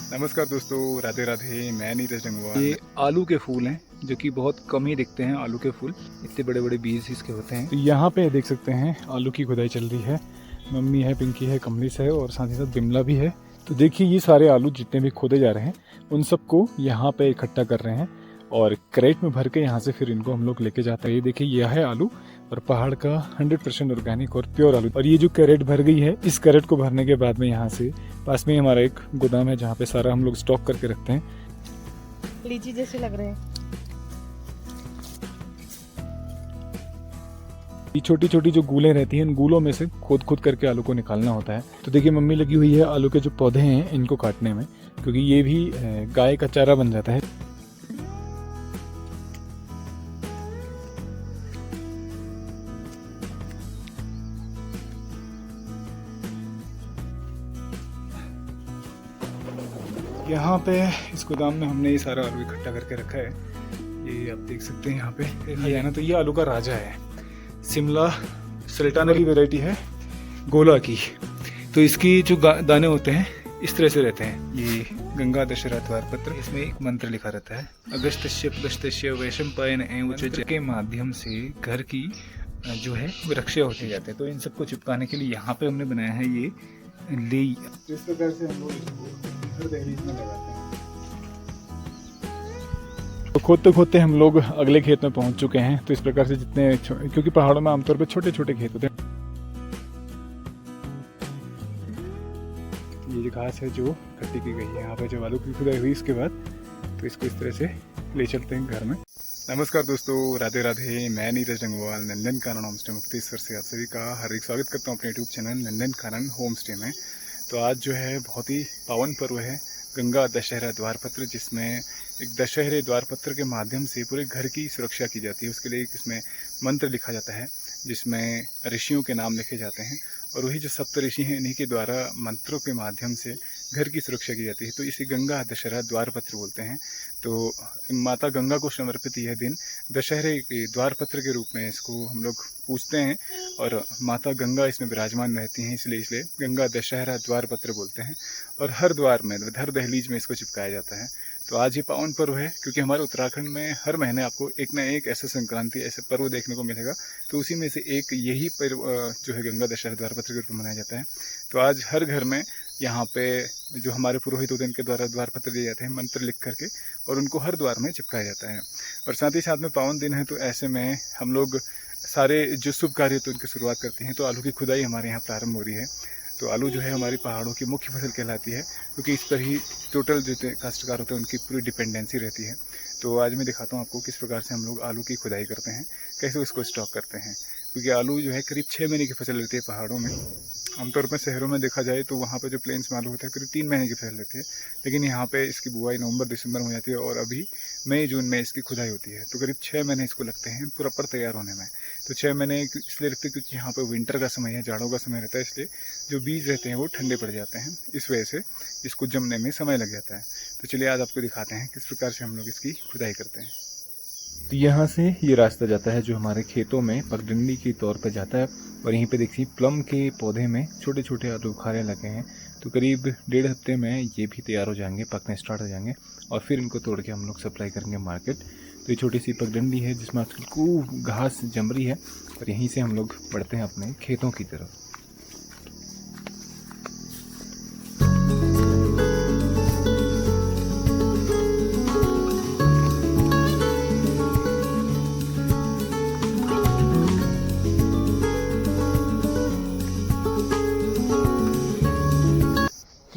नमस्कार दोस्तों, राधे राधे। मैं नीरज डंगवाल। ये आलू के फूल हैं जो कि बहुत कम ही दिखते हैं। आलू के फूल इतने बड़े बड़े बीज इसके होते हैं। तो यहाँ पे देख सकते हैं आलू की खुदाई चल रही है। मम्मी है, पिंकी है, कमलिस है और साथ ही साथ बिमला भी है। तो देखिए ये सारे आलू जितने भी खोदे जा रहे हैं उन सबको यहाँ पे इकट्ठा कर रहे हैं और क्रेट में भर के यहाँ से फिर इनको हम लोग लेके जाते हैं। ये देखिए यह है आलू और पहाड़ का 100% ऑर्गेनिक और प्योर आलू। और ये जो कैरेट भर गई है, इस कैरेट को भरने के बाद में यहाँ से पास में ही हमारा एक गोदाम है जहाँ पे सारा हम लोग स्टॉक करके रखते हैं। लीची जैसे लग रहे हैं। ये छोटी छोटी जो गूलें रहती हैं, इन गूलों में से खोद खोद करके आलू को निकालना होता है। तो देखिए मम्मी लगी हुई है आलू के जो पौधे हैं इनको काटने में, क्योंकि ये भी गाय का चारा बन जाता है। यहाँ पे इस गोदाम में हमने ये सारा आलू इकट्ठा करके रखा है। ये आप देख सकते हैं यहाँ पे ये है ना, तो ये आलू का राजा है। शिमला सुल्तान वाली वैरायटी है गोला की। तो इसकी जो दाने होते हैं इस तरह से रहते हैं। ये गंगा दशहरा द्वार पत्र, इसमें एक मंत्र लिखा रहता है, अगस्त्य पुगस्त्य वैशंपायन एवं के माध्यम से घर की जो है रक्षा होते जाते हैं। तो इन सबको चिपकाने के लिए यहाँ पे हमने बनाया है ये ले। इस प्रकार से हम लोग इसको दहलीज में लगाते हैं। तो खोदते खोदते हम लोग अगले खेत में पहुंच चुके हैं। तो इस प्रकार से जितने, क्योंकि पहाड़ों में आमतौर पर छोटे छोटे खेत होते हैं। ये जो घास है जो कट्टी की गई है यहाँ पे, जब आलू की खुदाई हुई इसके बाद तो इसको इस तरह से ले चलते हैं घर में। नमस्कार दोस्तों, राधे राधे। मैं नीरज डंगवाल नंदन कानन होम स्टे मुक्तेश्वर से आप सभी का हार्दिक स्वागत करता हूँ अपने YouTube channel Nandan Kanan home stay में। तो आज जो है बहुत ही पावन पर्व है गंगा दशहरा द्वार पत्र, जिसमें एक दशहरे द्वार पत्र के माध्यम से पूरे घर की सुरक्षा की जाती है। उसके लिए इसमें मंत्र लिखा जाता है जिसमें ऋषियों के नाम लिखे जाते हैं और वही जो सप्त ऋषि हैं इन्हीं के द्वारा मंत्रों के माध्यम से घर की सुरक्षा की जाती है। तो इसे गंगा दशहरा द्वार पत्र बोलते हैं। तो माता गंगा को समर्पित यह दिन दशहरे के द्वार पत्र के रूप में इसको हम लोग पूजते हैं और माता गंगा इसमें विराजमान रहती हैं, इसलिए गंगा दशहरा द्वार पत्र बोलते हैं। और हर द्वार में, हर दहलीज में इसको चिपकाया जाता है। तो आज ये पावन पर्व है क्योंकि हमारे उत्तराखंड में हर महीने आपको एक ना एक ऐसा संक्रांति, ऐसा पर्व देखने को मिलेगा। तो उसी में से एक यही पर्व जो है गंगा दशहरा द्वार पत्र के रूप में मनाया जाता है। तो आज हर घर में यहाँ पे जो हमारे पुरोहित होते हैं इनके द्वारा द्वार पत्र दिए जाते हैं मंत्र लिख करके, और उनको हर द्वार में चिपकाया जाता है। और साथ ही साथ में पावन दिन है, तो ऐसे में हम लोग सारे जो शुभ कार्य होते हैं उनकी शुरुआत करते हैं। तो आलू की खुदाई हमारे यहाँ प्रारंभ हो रही है। तो आलू जो है हमारी पहाड़ों की मुख्य फसल कहलाती है, क्योंकि इस पर ही टोटल जो काश्तकार होते हैं उनकी पूरी डिपेंडेंसी रहती है। तो आज मैं दिखाता हूँ आपको किस प्रकार से हम लोग आलू की खुदाई करते हैं, कैसे उसको स्टॉक करते हैं। क्योंकि आलू जो है करीब 6 महीने की फसल रहती है पहाड़ों में। आमतौर पर शहरों में देखा जाए तो वहाँ पर जो प्लेन्स में आलू होता है करीब 3 महीने की फसल रहती है, लेकिन यहाँ पे इसकी बुआई नवंबर दिसंबर में हो जाती है और अभी मई जून में इसकी खुदाई होती है। तो करीब 6 महीने इसको लगते हैं प्रॉपर तैयार होने में। तो 6 महीने इसलिए लगते हैं क्योंकि यहाँ पर विंटर का समय है, जाड़ों का समय रहता है, इसलिए जो बीज रहते हैं वो ठंडे पड़ जाते हैं। इस वजह से इसको जमने में समय लग जाता है। तो चलिए आज आपको दिखाते हैं किस प्रकार से हम लोग इसकी खुदाई करते हैं। तो यहाँ से ये रास्ता जाता है जो हमारे खेतों में पगडंडी के तौर पर जाता है, और यहीं पे देखिए प्लम के पौधे में छोटे छोटे आलू बुखारे लगे हैं। तो करीब 1.5 हफ्ते में ये भी तैयार हो जाएंगे, पकने स्टार्ट हो जाएंगे, और फिर इनको तोड़ के हम लोग सप्लाई करेंगे मार्केट। तो ये छोटी सी पगडंडी है जिसमें आजकल खूब घास जम रही है, और यहीं से हम लोग बढ़ते हैं अपने खेतों की तरफ।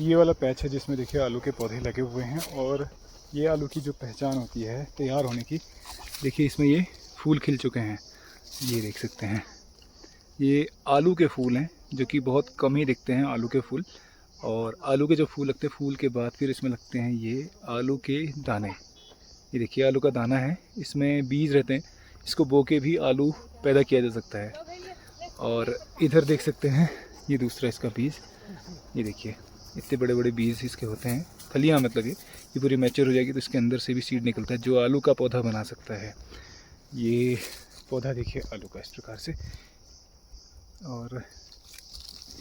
ये वाला पैच है जिसमें देखिए आलू के पौधे लगे हुए हैं, और ये आलू की जो पहचान होती है तैयार होने की, देखिए इसमें ये फूल खिल चुके हैं। ये देख सकते हैं ये आलू के फूल हैं जो कि बहुत कम ही दिखते हैं आलू के फूल। और आलू के जो फूल लगते हैं, फूल के बाद फिर इसमें लगते हैं ये आलू के दाने। ये देखिए आलू का दाना है, इसमें बीज रहते हैं, इसको बो के भी आलू पैदा किया जा सकता है। और इधर देख सकते हैं ये दूसरा इसका बीज, ये देखिए इतने बड़े बड़े बीज इसके होते हैं, फलियाँ मतलब ये पूरी मैच्योर हो जाएगी तो इसके अंदर से भी सीड निकलता है जो आलू का पौधा बना सकता है। ये पौधा देखिए आलू का इस प्रकार से। और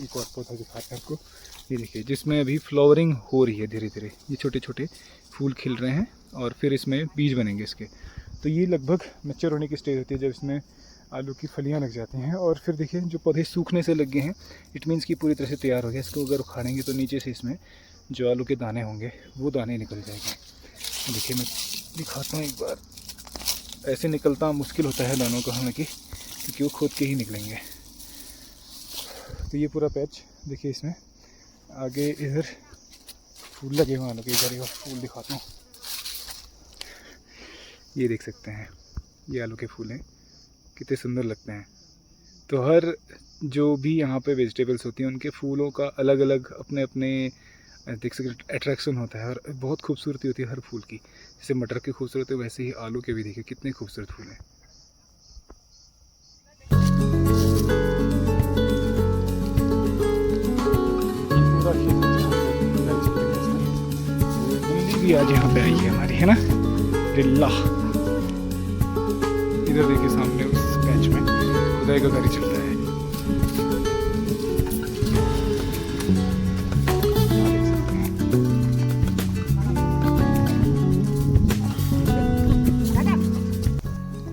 एक और पौधा दिखाते हैं आपको, ये देखिए, जिसमें अभी फ्लावरिंग हो रही है धीरे धीरे, ये छोटे छोटे फूल खिल रहे हैं और फिर इसमें बीज बनेंगे इसके। तो ये लगभग मैच्योर होने की स्टेज होती है जब इसमें आलू की फलियां लग जाती हैं। और फिर देखिए जो पौधे सूखने से लग गए हैं, इट मीन्स कि पूरी तरह से तैयार हो गया। इसको अगर उखाड़ेंगे तो नीचे से इसमें जो आलू के दाने होंगे वो दाने निकल जाएंगे। तो देखिए मैं दिखाता हूँ एक बार। ऐसे निकलता मुश्किल होता है दानों का, हालांकि क्योंकि वो खुद के ही निकलेंगे। तो ये पूरा पैच देखिए, इसमें आगे इधर फूल लगे हुए आलू के, इधर एक फूल दिखाता हूँ। ये देख सकते हैं, ये आलू के फूल हैं, कितने सुंदर लगते हैं। तो हर जो भी यहाँ पे वेजिटेबल्स होती हैं उनके फूलों का अलग अलग अपने अपने देख सकते अट्रैक्शन होता है और बहुत खूबसूरती होती है हर फूल की। जैसे मटर की खूबसूरती है वैसे ही आलू के भी देखिए कितने खूबसूरत फूल हैं। दिल्ली भी आज यहाँ पे आई है हमारी, है ना, दिल्ला। इधर देखिए सामने उस पैच में खुदाई का कार्य चल रहा है।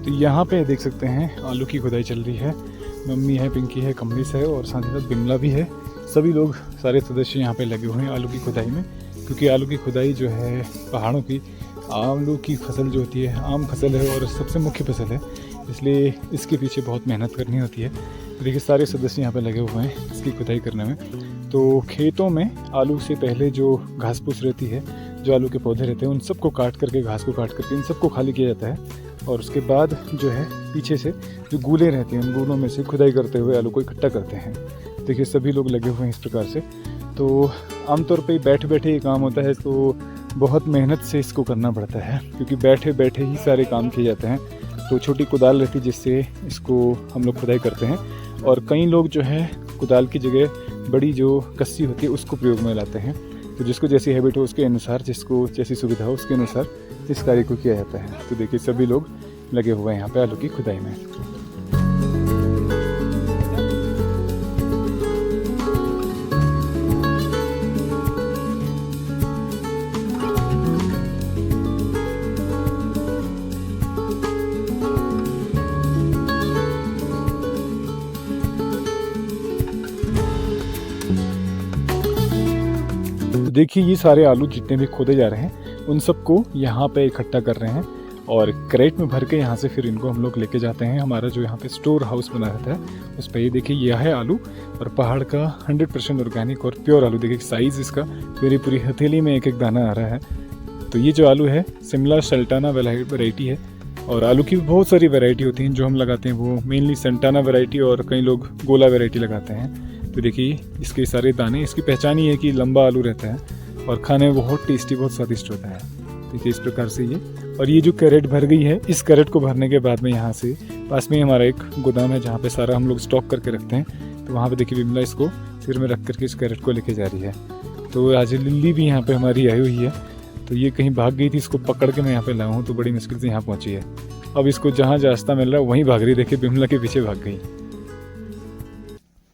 तो यहाँ पे देख सकते हैं आलू की खुदाई चल रही है। मम्मी है, पिंकी है, कमलेश है और साथ ही साथ बिमला भी है। सभी लोग, सारे सदस्य यहाँ पे लगे हुए हैं आलू की खुदाई में, क्योंकि आलू की खुदाई जो है पहाड़ों की आलू की फसल जो होती है आम फसल है और सबसे मुख्य फसल है, इसलिए इसके पीछे बहुत मेहनत करनी होती है। तो देखिए सारे सदस्य यहाँ पे लगे हुए हैं इसकी खुदाई करने में। तो खेतों में आलू से पहले जो घास फूस रहती है, जो आलू के पौधे रहते हैं, उन सबको काट करके, घास को काट करके इन सबको खाली किया जाता है। और उसके बाद जो है पीछे से जो गूले रहते हैं उन गूलों में से खुदाई करते हुए आलू को इकट्ठा करते हैं। देखिए सभी लोग लगे हुए हैं इस प्रकार से। तो आमतौर पे बैठे बैठे ये काम होता है, तो बहुत मेहनत से इसको करना पड़ता है, क्योंकि बैठे बैठे ही सारे काम किए जाते हैं। तो छोटी कुदाल रहती है जिससे इसको हम लोग खुदाई करते हैं, और कई लोग जो है कुदाल की जगह बड़ी जो कस्सी होती है उसको प्रयोग में लाते हैं। तो जिसको जैसी हैबिट हो उसके अनुसार, जिसको जैसी सुविधा हो उसके अनुसार इस कार्य को किया जाता है। तो देखिए सभी लोग लगे हुए हैं यहाँ पे आलू की खुदाई में। देखिए ये सारे आलू जितने भी खोदे जा रहे हैं उन सबको यहाँ पे इकट्ठा कर रहे हैं और क्रेट में भर के यहाँ से फिर इनको हम लोग लेके जाते हैं। हमारा जो यहाँ पे स्टोर हाउस बना रहता है उस पर। ये देखिए यह है आलू, और पहाड़ का 100% ऑर्गेनिक और प्योर आलू। देखिए साइज़ इसका पूरी पूरी हथेली में एक एक दाना आ रहा है। तो ये जो आलू है शिमला सल्टाना वैरायटी है, और आलू की बहुत सारी वैरायटी होती हैं। जो हम लगाते हैं वो मेनली सल्टाना वैरायटी और कई लोग गोला वैरायटी लगाते हैं। तो देखिए इसके सारे दाने, इसकी पहचान ही है कि लंबा आलू रहता है और खाने में बहुत टेस्टी, बहुत स्वादिष्ट होता है। देखिए इस प्रकार से ये, और ये जो कैरेट भर गई है, इस कैरेट को भरने के बाद में यहाँ से पास में हमारा एक गोदाम है जहाँ पे सारा हम लोग स्टॉक करके रखते हैं। तो वहाँ पे देखिए बिमला इसको सिर में रख करके इस कैरेट को लेके जा रही है। तो आज लिल्ली भी यहाँ पे हमारी आई हुई है। तो ये कहीं भाग गई थी, इसको पकड़ के मैं यहाँ पे लाया हूँ, तो बड़ी मुश्किल से यहाँ पहुँची है। अब इसको जहाँ रास्ता मिल रहा है वहीं भाग रही, देखिए बिमला के पीछे भाग गई।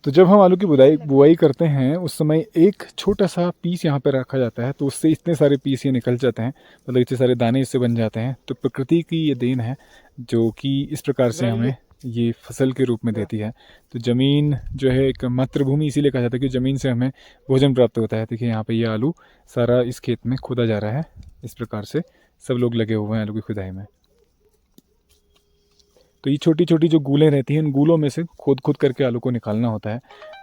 तो जब हम आलू की बुआई करते हैं उस समय एक छोटा सा पीस यहाँ पे रखा जाता है, तो उससे इतने सारे पीस ये निकल जाते हैं, मतलब इतने सारे दाने इससे बन जाते हैं। तो प्रकृति की ये देन है जो कि इस प्रकार से हमें ये फसल के रूप में देती है। तो ज़मीन जो है एक मातृभूमि इसीलिए कहा जाता है कि ज़मीन से हमें भोजन प्राप्त होता है। देखिए यहाँ पे ये आलू सारा इस खेत में खोदा जा रहा है। इस प्रकार से सब लोग लगे हुए हैं आलू की खुदाई में। तो ये छोटी छोटी जो गूलें रहती हैं, इन गूलों में से खोद करके आलू को निकालना होता है।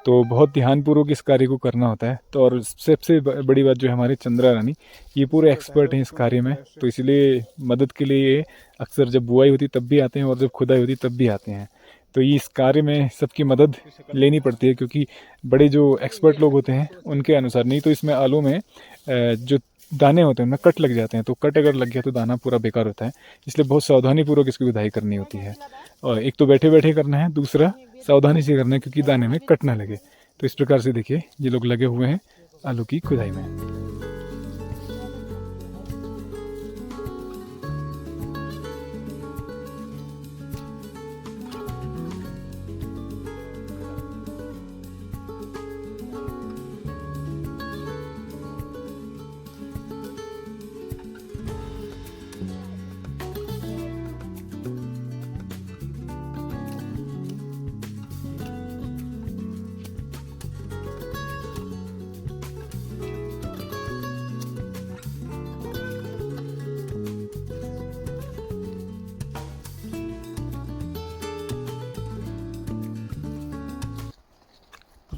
तो बहुत ध्यानपूर्वक इस कार्य को करना होता है। तो और सबसे बड़ी बात जो है हमारी चंद्रा रानी, ये पूरे एक्सपर्ट हैं इस कार्य में। तो इसलिए मदद के लिए ये अक्सर जब बुआई होती तब भी आते हैं और जब खुदाई होती तब भी आते हैं। तो ये इस कार्य में सबकी मदद लेनी पड़ती है, क्योंकि बड़े जो एक्सपर्ट लोग होते हैं उनके अनुसार, नहीं तो इसमें आलू में जो दाने होते हैं उनमें कट लग जाते हैं। तो कट अगर लग गया तो दाना पूरा बेकार होता है। इसलिए बहुत सावधानी पूर्वक इसकी खुदाई करनी होती है। और एक तो बैठे बैठे करना है, दूसरा सावधानी से करना है क्योंकि दाने में कट ना लगे। तो इस प्रकार से देखिए ये लोग लगे हुए हैं आलू की खुदाई में।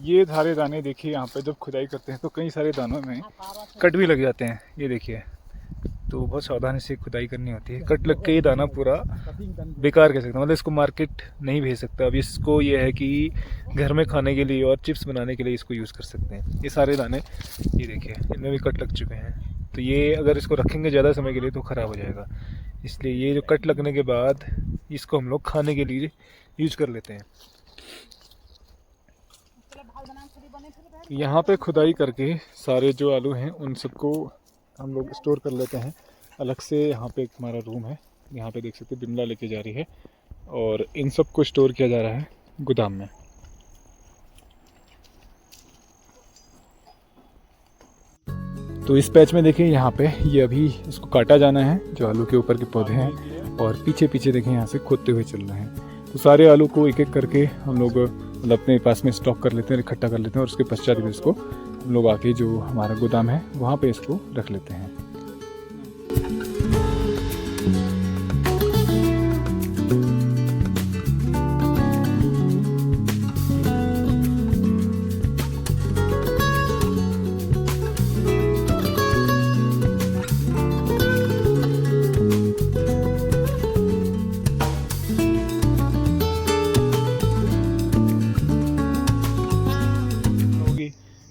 ये सारे दाने देखिए यहाँ पे जब खुदाई करते हैं तो कई सारे दानों में कट भी लग जाते हैं, ये देखिए। तो बहुत सावधानी से खुदाई करनी होती है, कट लग के ये दाना पूरा बेकार कह सकते हैं, मतलब इसको मार्केट नहीं भेज सकता। अब इसको ये है कि घर में खाने के लिए और चिप्स बनाने के लिए इसको यूज़ कर सकते हैं। ये सारे दाने ये देखिए इनमें भी कट लग चुके हैं, तो ये अगर इसको रखेंगे ज़्यादा समय के लिए तो ख़राब हो जाएगा। इसलिए ये जो कट लगने के बाद इसको हम लोग खाने के लिए यूज कर लेते हैं। यहाँ पे खुदाई करके सारे जो आलू हैं उन सबको हम लोग स्टोर कर लेते हैं अलग से। यहाँ पे एक हमारा रूम है, यहाँ पे देख सकते हैं बिमला लेके जा रही है और इन सब को स्टोर किया जा रहा है गोदाम में। तो इस पैच में देखिए यहाँ पे ये अभी इसको काटा जाना है, जो आलू के ऊपर के पौधे हैं, और पीछे पीछे देखें यहाँ से खोदते हुए चल रहे हैं। तो सारे आलू को एक एक करके हम लोग मतलब अपने पास में स्टॉक कर लेते हैं, इकट्ठा कर लेते हैं, और उसके पश्चात भी इसको हम लोग आके जो हमारा गोदाम है वहाँ पे इसको रख लेते हैं।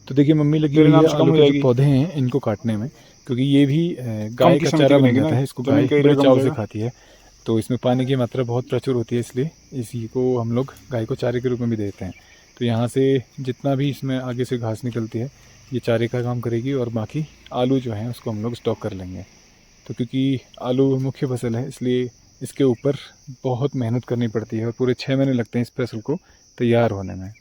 तो देखिए मम्मी लगी हुई है आलू के जो पौधे हैं इनको काटने में, क्योंकि ये भी गाय का चारा बन जाता है। इसको गाय बड़े चाव से खाती है, तो इसमें पानी की मात्रा बहुत प्रचुर होती है, इसलिए इसी को हम लोग गाय को चारे के रूप में भी देते हैं। तो यहाँ से जितना भी इसमें आगे से घास निकलती है ये चारे का काम करेगी, और बाकी आलू जो हैं उसको हम लोग स्टॉक कर लेंगे। तो क्योंकि आलू मुख्य फसल है इसलिए इसके ऊपर बहुत मेहनत करनी पड़ती है, और पूरे 6 महीने लगते हैं इस फसल को तैयार होने में।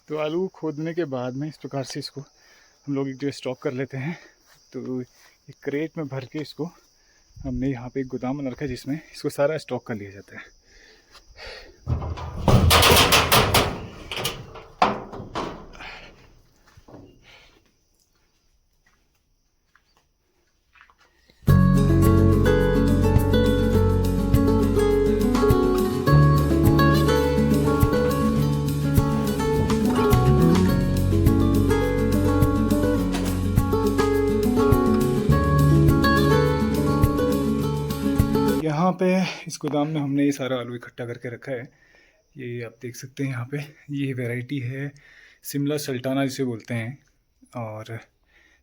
तो आलू खोदने के बाद में इस प्रकार से इसको हम लोग एक जगह स्टॉक कर लेते हैं। तो एक क्रेट में भर के इसको हमने यहाँ पे एक गोदाम बना रखा है जिसमें इसको सारा स्टॉक कर लिया जाता है। यहाँ पे इस गोदाम में हमने ये सारा आलू इकट्ठा करके रखा है। ये आप देख सकते हैं यहाँ पे ये वैरायटी है शिमला सल्टाना जिसे बोलते हैं, और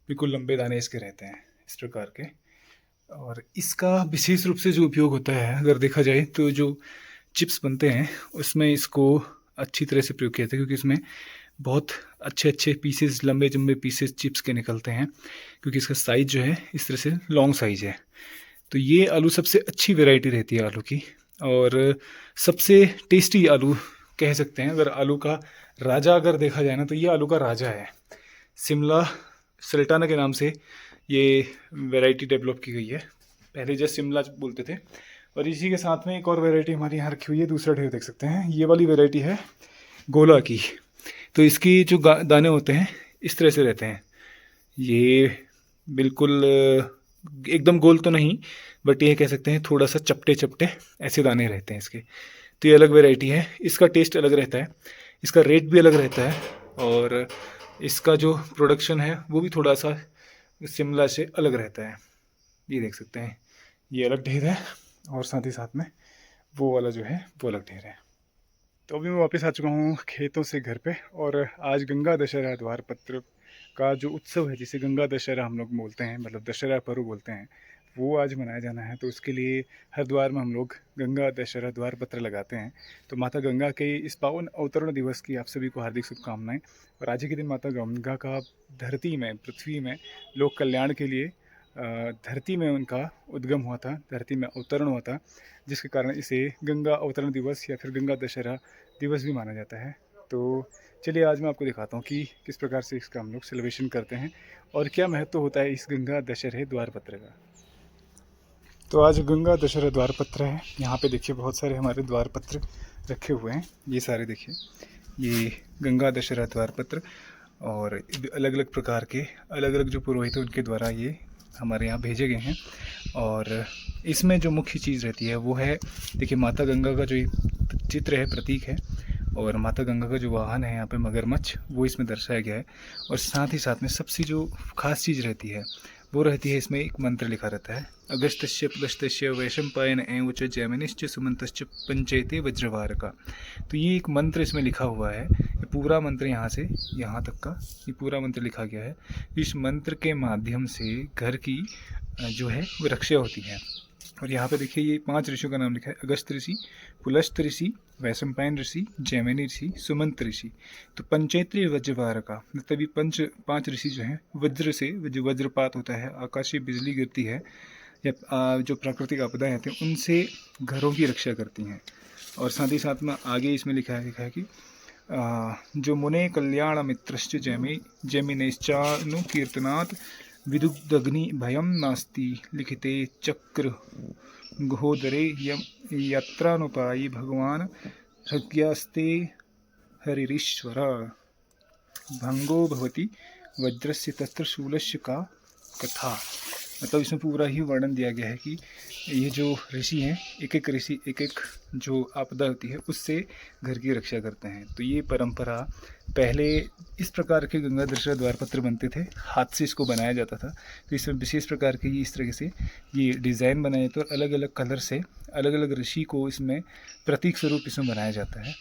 बिल्कुल लंबे दाने इसके रहते हैं इस प्रकार के। और इसका विशेष रूप से जो उपयोग होता है अगर देखा जाए तो जो चिप्स बनते हैं उसमें इसको अच्छी तरह से प्रयोग किया जाता है, क्योंकि इसमें बहुत अच्छे अच्छे पीसेस, लंबे लंबे पीसेस चिप्स के निकलते हैं, क्योंकि इसका साइज़ जो है इस तरह से लॉन्ग साइज़ है। तो ये आलू सबसे अच्छी वैरायटी रहती है आलू की, और सबसे टेस्टी आलू कह सकते हैं। अगर आलू का राजा अगर देखा जाए ना तो ये आलू का राजा है। शिमला सल्टाना के नाम से ये वैरायटी डेवलप की गई है, पहले जस्ट शिमला बोलते थे। और इसी के साथ में एक और वैरायटी हमारी यहाँ रखी हुई है, दूसरा ढेर देख सकते हैं, ये वाली वैरायटी है गोला की। तो इसकी जो दाने होते हैं इस तरह से रहते हैं, ये बिल्कुल एकदम गोल तो नहीं, बट ये कह सकते हैं थोड़ा सा चपटे चपटे ऐसे दाने रहते हैं इसके। तो ये अलग वैरायटी है, इसका टेस्ट अलग रहता है, इसका रेट भी अलग रहता है, और इसका जो प्रोडक्शन है वो भी थोड़ा सा शिमला से अलग रहता है। ये देख सकते हैं ये अलग ढेर है, और साथ ही साथ में वो वाला जो है वो अलग ढेर है। तो अभी मैं वापस आ चुका हूँ खेतों से घर पे, और आज गंगा दशहरा द्वार पत्र का जो उत्सव है जिसे गंगा दशहरा हम लोग बोलते हैं, मतलब दशहरा पर्व बोलते हैं, वो आज मनाया जाना है। तो उसके लिए हरिद्वार में हम लोग गंगा दशहरा द्वार पत्र लगाते हैं। तो माता गंगा के इस पावन अवतरण दिवस की आप सभी को हार्दिक शुभकामनाएं। और आज के दिन माता गंगा का धरती में, पृथ्वी में लोक कल्याण के लिए धरती में उनका उद्गम हुआ था, धरती में अवतरण हुआ था, जिसके कारण इसे गंगा अवतरण दिवस या फिर गंगा दशहरा दिवस भी माना जाता है। तो चलिए आज मैं आपको दिखाता हूँ कि किस प्रकार से इसका हम लोग सेलिब्रेशन करते हैं और क्या महत्व होता है इस गंगा दशहरे द्वारपत्र का। तो आज गंगा दशहरा द्वारपत्र है। यहाँ पे देखिए बहुत सारे हमारे द्वारपत्र रखे हुए हैं। ये सारे देखिए, ये गंगा दशहरा द्वारपत्र और अलग अलग प्रकार के अलग अलग जो पुरोहित हैं उनके द्वारा ये हमारे यहाँ भेजे गए हैं। और इसमें जो मुख्य चीज़ रहती है वो है, देखिए माता गंगा का जो चित्र है, प्रतीक है, और माता गंगा का जो वाहन है यहाँ पे मगरमच्छ, वो इसमें दर्शाया गया है। और साथ ही साथ में सबसे जो खास चीज़ रहती है वो रहती है, इसमें एक मंत्र लिखा रहता है, अगस्त्य पुलस्त्य वैशंपायन एवं जैमिनिश्च सुमंतश्च पंचेते वज्रवार का। तो ये एक मंत्र इसमें लिखा हुआ है। ये पूरा मंत्र यहाँ से यहाँ तक का ये पूरा मंत्र लिखा गया है। इस मंत्र के माध्यम से घर की जो है वो रक्षा होती है। और यहाँ पे देखिए ये 5 ऋषियों का नाम लिखा है, अगस्त ऋषि, पुलस्त ऋषि, वैशंपायन ऋषि, जैमिनी ऋषि, सुमंत ऋषि। तो पंचेत्री वज्रवार का मतलब ये 5 ऋषि जो हैं वज्र से, जो वज्रपात होता है, आकाशीय बिजली गिरती है या जो प्राकृतिक आपदाएं आती हैं उनसे घरों की रक्षा करती हैं। और साथ ही साथ में आगे इसमें लिखा है कि जो मुने कल्याण मित्रश्च जैमिनेश्चानु कीर्तनात् विदुग्धग्नि भयं नास्ति लिखिते चक्र घोदरे यात्रानुपायी भगवान हज्ञास्ते हरिरीश्वर भंगो भवति वज्रस्य तत्र शूलस्य का कथा। मतलब इसमें पूरा ही वर्णन दिया गया है कि ये जो ऋषि हैं, एक एक ऋषि एक एक जो आपदा होती है उससे घर की रक्षा करते हैं। तो ये परंपरा पहले इस प्रकार के गंगा दशहरा द्वारपत्र बनते थे, हाथ से इसको बनाया जाता था। तो इसमें विशेष प्रकार के इस तरह से ये डिज़ाइन बनाए जाते हैं और अलग अलग कलर से अलग अलग ऋषि को इसमें प्रतीक स्वरूप इसमें बनाया जाता है।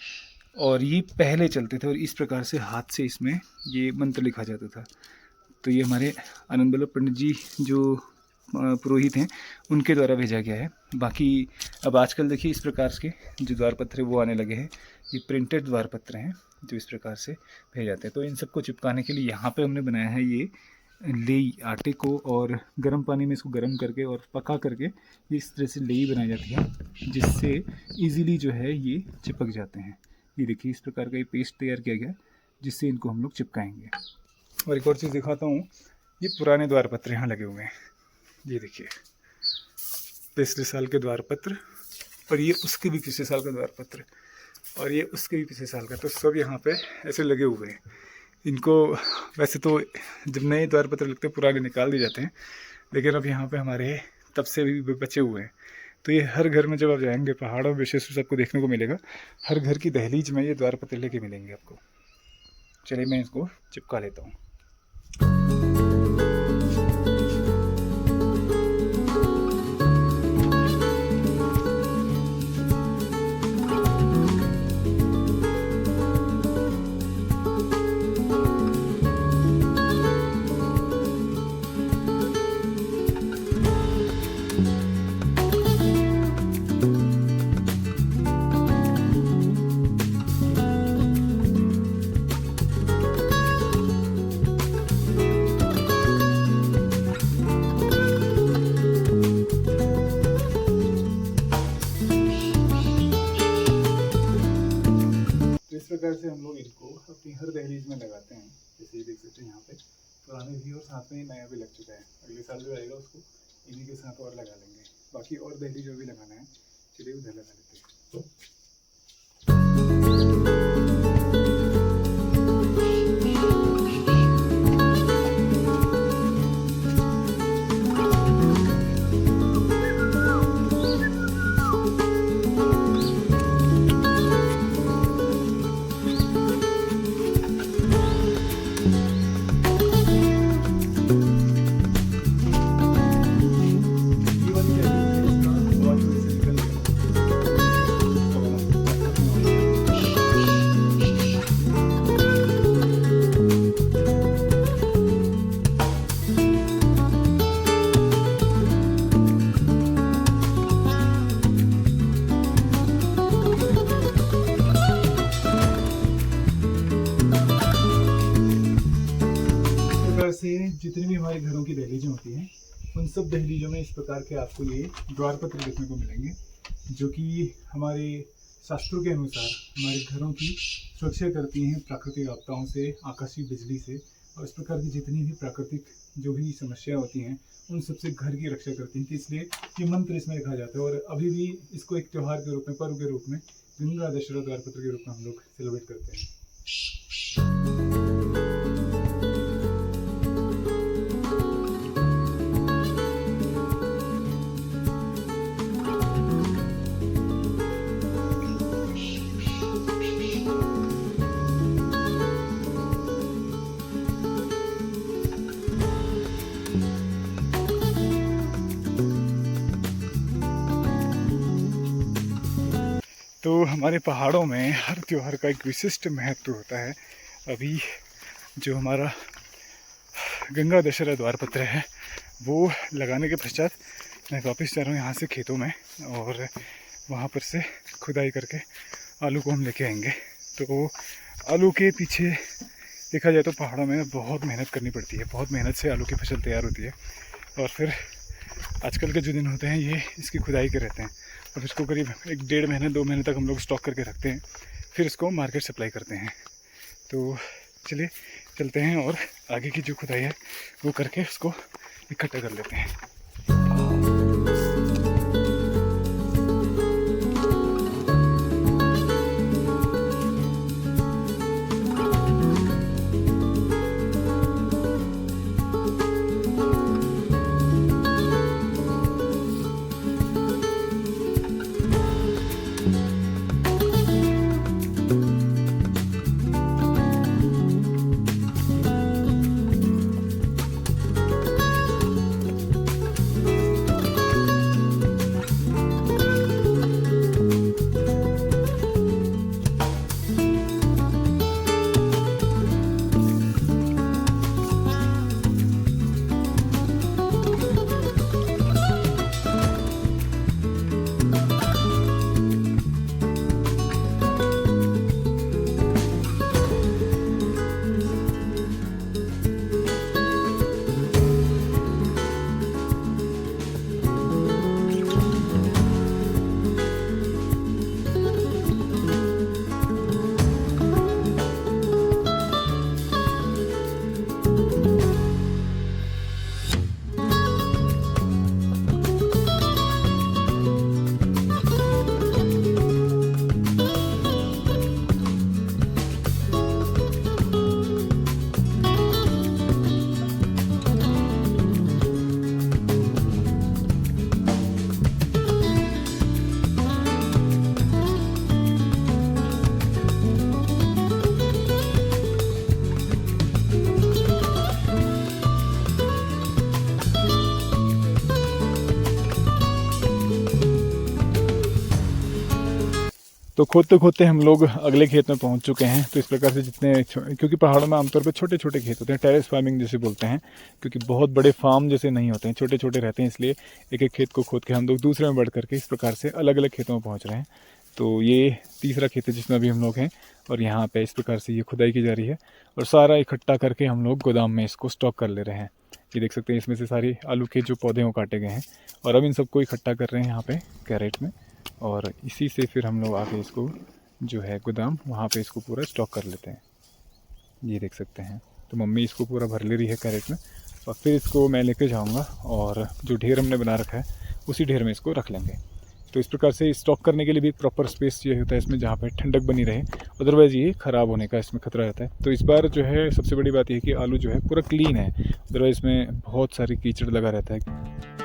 और ये पहले चलते थे और इस प्रकार से हाथ से इसमें ये मंत्र लिखा जाता था। तो ये हमारे आनंद बल्लभ पंडित जी जो पुरोहित हैं उनके द्वारा भेजा गया है। बाकी अब आजकल देखिए इस प्रकार के जो द्वारपत्र है वो आने लगे हैं। ये प्रिंटेड द्वारपत्र हैं जो इस प्रकार से भेज जाते हैं। तो इन सबको चिपकाने के लिए यहाँ पे हमने बनाया है ये लेई, आटे को और गर्म पानी में इसको गर्म करके और पका करके इस तरह से लेई बनाई जाती है जिससे ईज़िली जो है ये चिपक जाते हैं। ये देखिए इस प्रकार का ये पेस्ट तैयार किया गया जिससे इनको हम लोग चिपकाएंगे। और एक और चीज़ दिखाता हूँ, ये पुराने द्वारपत्र यहाँ लगे हुए हैं। ये देखिए पिछले साल के द्वारपत्र और ये उसके भी पिछले साल का द्वारपत्र और ये उसके भी पिछले साल का, तो सब यहाँ पे ऐसे लगे हुए हैं। इनको वैसे तो जब नए द्वारपत्र लगते हैं पुराने निकाल दिए जाते हैं, लेकिन अब यहाँ पे हमारे तब से भी बचे हुए हैं। तो ये हर घर में जब आप जाएंगे पहाड़ों में विशेष रूप से आपको देखने को मिलेगा, हर घर की दहलीज में ये द्वारपत्र लेके मिलेंगे आपको। चलिए मैं इसको चिपका लेता हूँ। प्रकार से हम लोग इनको अपनी हर दहलीज में लगाते हैं। जैसे ये देख सकते हैं यहाँ पे पुराने भी और साथ में नया भी लग चुका है। अगले साल जो आएगा उसको इन्हीं के साथ और लगा लेंगे। बाकी और दहलीज जो भी लगाना है चलिए उधर लगा लेते हैं। से जितनी भी हमारे घरों की दहलीजें होती हैं उन सब दहलीजों में इस प्रकार के आपको ये द्वारपत्र देखने को मिलेंगे, जो कि हमारे शास्त्रों के अनुसार हमारे घरों की सुरक्षा करती हैं प्राकृतिक आपदाओं से, आकाशीय बिजली से, और इस प्रकार की जितनी भी प्राकृतिक जो भी समस्या होती हैं उन सबसे घर की रक्षा करती हैं। तो इसलिए ये मंत्र इसमें लिखा जाता है, और अभी भी इसको एक त्यौहार के रूप में, पर्व के रूप में, गंगा दशहरा द्वारपत्र के रूप में हम लोग सेलिब्रेट करते हैं। तो हमारे पहाड़ों में हर त्यौहार का एक विशिष्ट महत्व होता है। अभी जो हमारा गंगा दशहरा द्वारपत्र है वो लगाने के पश्चात मैं वापस जा रहा हूँ यहाँ से खेतों में, और वहाँ पर से खुदाई करके आलू को हम लेके आएंगे। तो आलू के पीछे देखा जाए तो पहाड़ों में बहुत मेहनत करनी पड़ती है, बहुत मेहनत से आलू की फसल तैयार होती है, और फिर आजकल के जो दिन होते हैं ये इसकी खुदाई के रहते हैं, और इसको करीब 1-1.5 महीने 2 महीने तक हम लोग स्टॉक करके रखते हैं, फिर इसको मार्केट सप्लाई करते हैं। तो चलिए चलते हैं और आगे की जो खुदाई है वो करके उसको इकट्ठा कर लेते हैं। तो खोदते खोदते हम लोग अगले खेत में पहुंच चुके हैं। तो इस प्रकार से जितने, क्योंकि पहाड़ों में आमतौर पर छोटे छोटे खेत होते हैं, टेरेस फार्मिंग जैसे बोलते हैं, क्योंकि बहुत बड़े फार्म जैसे नहीं होते हैं, छोटे छोटे रहते हैं, इसलिए एक एक खेत को खोद के हम लोग दूसरे में बढ़ करके इस प्रकार से अलग अलग खेतों में पहुँच रहे हैं। तो ये तीसरा खेत है जिसमें अभी हम लोग हैं, और यहाँ पर इस प्रकार से ये खुदाई की जा रही है, और सारा इकट्ठा करके हम लोग गोदाम में इसको स्टॉक कर ले रहे हैं। ये देख सकते हैं इसमें से सारी आलू के जो पौधे वो काटे गए हैं, और अब इन सबको इकट्ठा कर रहे हैं यहाँ पे कैरेट में, और इसी से फिर हम लोग आके इसको जो है गोदाम वहाँ पे इसको पूरा स्टॉक कर लेते हैं। ये देख सकते हैं, तो मम्मी इसको पूरा भर ले रही है कैरेट में, और फिर इसको मैं लेके जाऊँगा और जो ढेर हमने बना रखा है उसी ढेर में इसको रख लेंगे। तो इस प्रकार से स्टॉक करने के लिए भी एक प्रॉपर स्पेस चाहिए होता है इसमें, जहाँ पे ठंडक बनी रहे, अदरवाइज़ ये ख़राब होने का इसमें खतरा रहता है। तो इस बार जो है सबसे बड़ी बात यह है कि आलू जो है पूरा क्लीन है, अदरवाइज़ इसमें बहुत सारी कीचड़ लगा रहता है।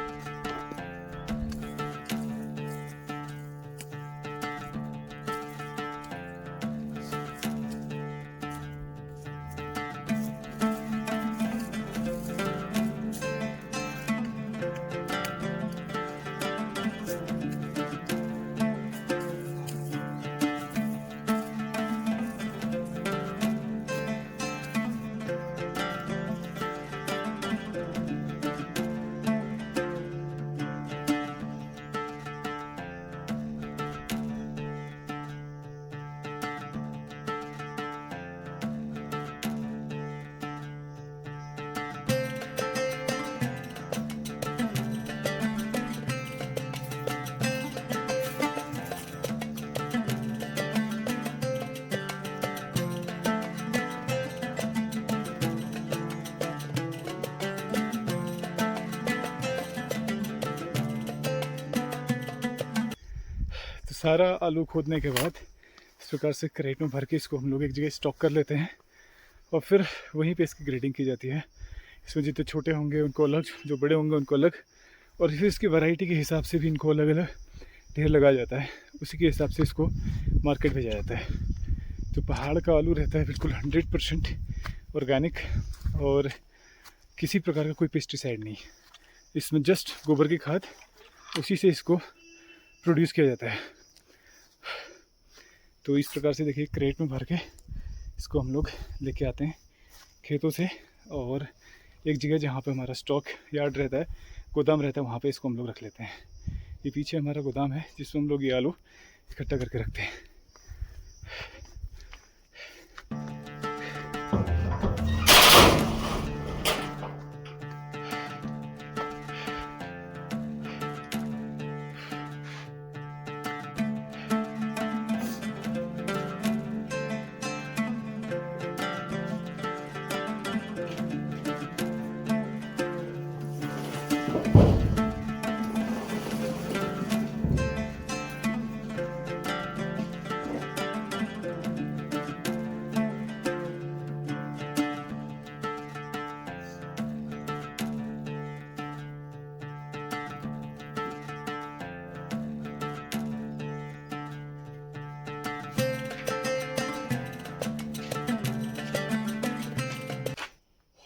सारा आलू खोदने के बाद इस प्रकार से क्रेट में भर के इसको हम लोग एक जगह स्टॉक कर लेते हैं और फिर वहीं पे इसकी ग्रेडिंग की जाती है। इसमें जितने छोटे होंगे उनको अलग, जो बड़े होंगे उनको अलग, और फिर इसकी वैरायटी के हिसाब से भी इनको अलग अलग ढेर लगाया जाता है। उसी के हिसाब से इसको मार्केट भेजा जाता है। तो पहाड़ का आलू रहता है बिल्कुल 100% ऑर्गेनिक और किसी प्रकार का कोई पेस्टिसाइड नहीं। इसमें जस्ट गोबर की खाद, उसी से इसको प्रोड्यूस किया जाता है। तो इस प्रकार से देखिए क्रेट में भर के इसको हम लोग लेके आते हैं खेतों से, और एक जगह जहाँ पे हमारा स्टॉक यार्ड रहता है, गोदाम रहता है, वहाँ पे इसको हम लोग रख लेते हैं। ये पीछे हमारा गोदाम है जिसमें हम लोग ये आलू इकट्ठा करके रखते हैं।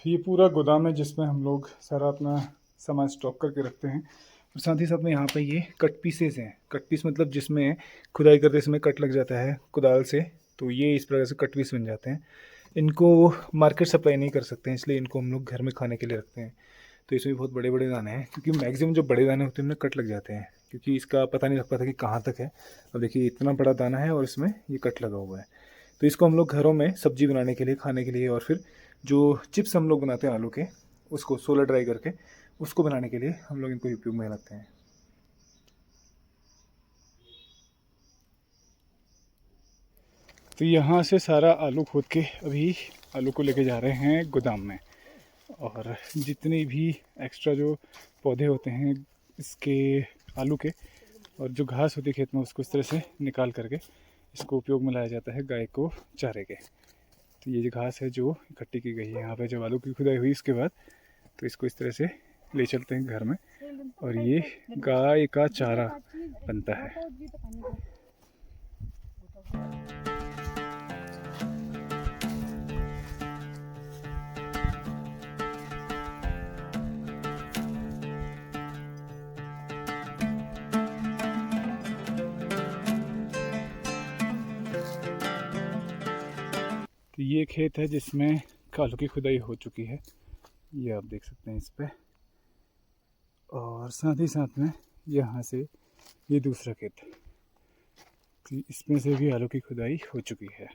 ये पूरा गोदाम है जिसमें हम लोग सारा अपना सामान स्टॉक करके रखते हैं। और साथ ही साथ में यहाँ पे ये कट पीसेस हैं। कट पीस मतलब जिसमें खुदाई करते इसमें कट लग जाता है कुदाल से, तो ये इस प्रकार से कट पीस बन जाते हैं। इनको मार्केट सप्लाई नहीं कर सकते हैं, इसलिए इनको हम लोग घर में खाने के लिए रखते हैं। तो इसमें बहुत बड़े बड़े दाने हैं, क्योंकि मैक्सिमम जो बड़े दाने होते हैं उनमें कट लग जाते हैं, क्योंकि इसका पता नहीं लग पाता कि कहाँ तक है। अब देखिए इतना बड़ा दाना है और इसमें ये कट लगा हुआ है। तो इसको हम लोग घरों में सब्जी बनाने के लिए, खाने के लिए, और फिर जो चिप्स हम लोग बनाते हैं आलू के, उसको सोलर ड्राई करके उसको बनाने के लिए हम लोग इनको उपयोग में लाते हैं। तो यहाँ से सारा आलू खोद के अभी आलू को लेके जा रहे हैं गोदाम में, और जितने भी एक्स्ट्रा जो पौधे होते हैं इसके आलू के, और जो घास होती है खेत में, उसको इस तरह से निकाल करके इसको उपयोग में लाया जाता है गाय को चारे के। तो ये जो घास है जो इकट्ठी की गई है यहाँ पे, जब आलू की खुदाई हुई इसके बाद, तो इसको इस तरह से ले चलते हैं घर में, और ये गाय का चारा बनता है। तो ये खेत है जिसमें आलू की खुदाई हो चुकी है, ये आप देख सकते हैं इस पे। और साथ ही साथ में यहाँ से ये दूसरा खेत, तो इसमें से भी आलू की खुदाई हो चुकी है।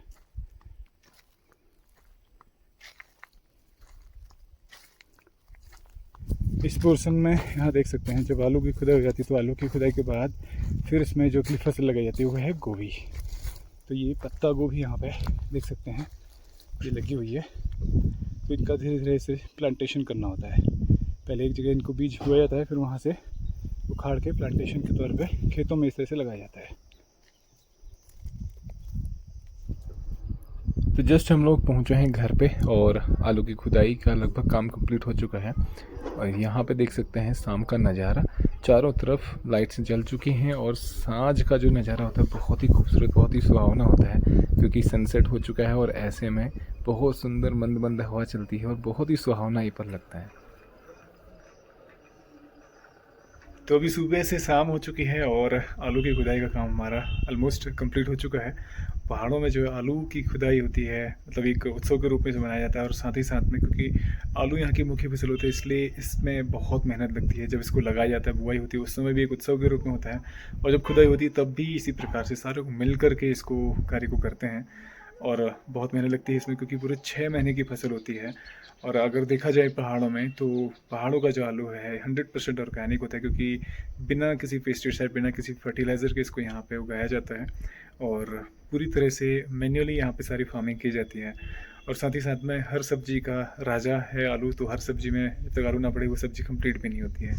इस पोर्शन में यहाँ देख सकते हैं, जब आलू की खुदाई हो जाती है तो आलू की खुदाई के बाद फिर इसमें जो अगली फसल लगाई जाती है वो है गोभी। तो ये पत्ता गोभी यहाँ पे देख सकते हैं, ये लगी हुई है। तो इनका धीरे धीरे इसे प्लांटेशन करना होता है। पहले एक जगह इनको बीज बोया जाता है, फिर वहाँ से उखाड़ के प्लांटेशन के तौर पे खेतों में इस तरह से लगाया जाता है। तो जस्ट हम लोग पहुँचे हैं घर पे, और आलू की खुदाई का लगभग काम कंप्लीट हो चुका है। और यहाँ पे देख सकते हैं शाम का नज़ारा, चारों तरफ लाइट्स जल चुकी हैं, और सांझ का जो नज़ारा होता है बहुत ही खूबसूरत, बहुत ही सुहावना होता है, क्योंकि सनसेट हो चुका है और ऐसे में बहुत सुंदर मंद मंद हवा चलती है और बहुत ही सुहावना ये पर लगता है। तो अभी सुबह से शाम हो चुकी है और आलू की खुदाई का काम हमारा ऑलमोस्ट कंप्लीट हो चुका है। पहाड़ों में जो आलू की खुदाई होती है, मतलब एक उत्सव के रूप में से मनाया जाता है, और साथ ही साथ में क्योंकि आलू यहाँ की मुख्य फसल होती है, इसलिए इसमें बहुत मेहनत लगती है। जब इसको लगाया जाता है, बुआई होती है, उस समय भी एक उत्सव के रूप में होता है, और जब खुदाई होती है तब भी इसी प्रकार से सारे को मिल करके इसको कार्य को करते हैं। और बहुत मेहनत लगती है इसमें, क्योंकि पूरे 6 महीने की फसल होती है। और अगर देखा जाए पहाड़ों में, तो पहाड़ों का जो आलू है 100% ऑर्गेनिक होता है, क्योंकि बिना किसी पेस्टिसाइड, बिना किसी फर्टिलाइज़र के इसको यहाँ पे उगाया जाता है, और पूरी तरह से मैन्युअली यहाँ पे सारी फार्मिंग की जाती है। और साथ ही साथ में हर सब्जी का राजा है आलू, तो हर सब्जी में जब तक आलू ना पड़े वो सब्जी कंप्लीट भी नहीं होती है।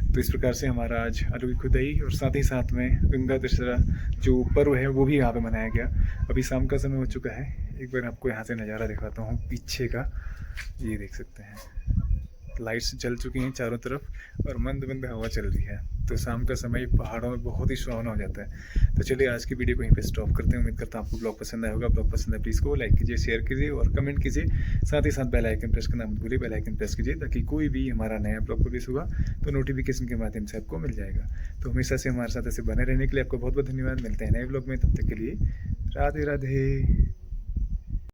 तो इस प्रकार से हमारा आज आलू की खुदाई और साथ ही साथ में गंगा दशहरा जो पर्व है वो भी यहाँ पे मनाया गया। अभी शाम का समय हो चुका है, एक बार आपको यहाँ से नज़ारा दिखाता हूँ पीछे का। ये देख सकते हैं, लाइट्स जल चुकी हैं चारों तरफ और मंद मंद हवा चल रही है। तो शाम का समय पहाड़ों में बहुत ही सुहावना हो जाता है। तो चलिए आज की वीडियो को यहीं पे स्टॉप करते हैं। उम्मीद करता हूँ आपको ब्लॉग पसंद आया होगा। ब्लॉग पसंद है प्लीज़ को लाइक कीजिए, शेयर कीजिए और कमेंट कीजिए। साथ ही साथ बेल आइकन प्रेस करना मत भूलिए, बेल आइकन प्रेस कीजिए ताकि कोई भी हमारा नया ब्लॉग पब्लिश होगा तो नोटिफिकेशन के माध्यम से आपको मिल जाएगा। तो हमेशा से हमारे साथ ऐसे बने रहने के लिए आपको बहुत बहुत धन्यवाद। मिलते हैं नए ब्लॉग में, तब तक के लिए राधे राधे।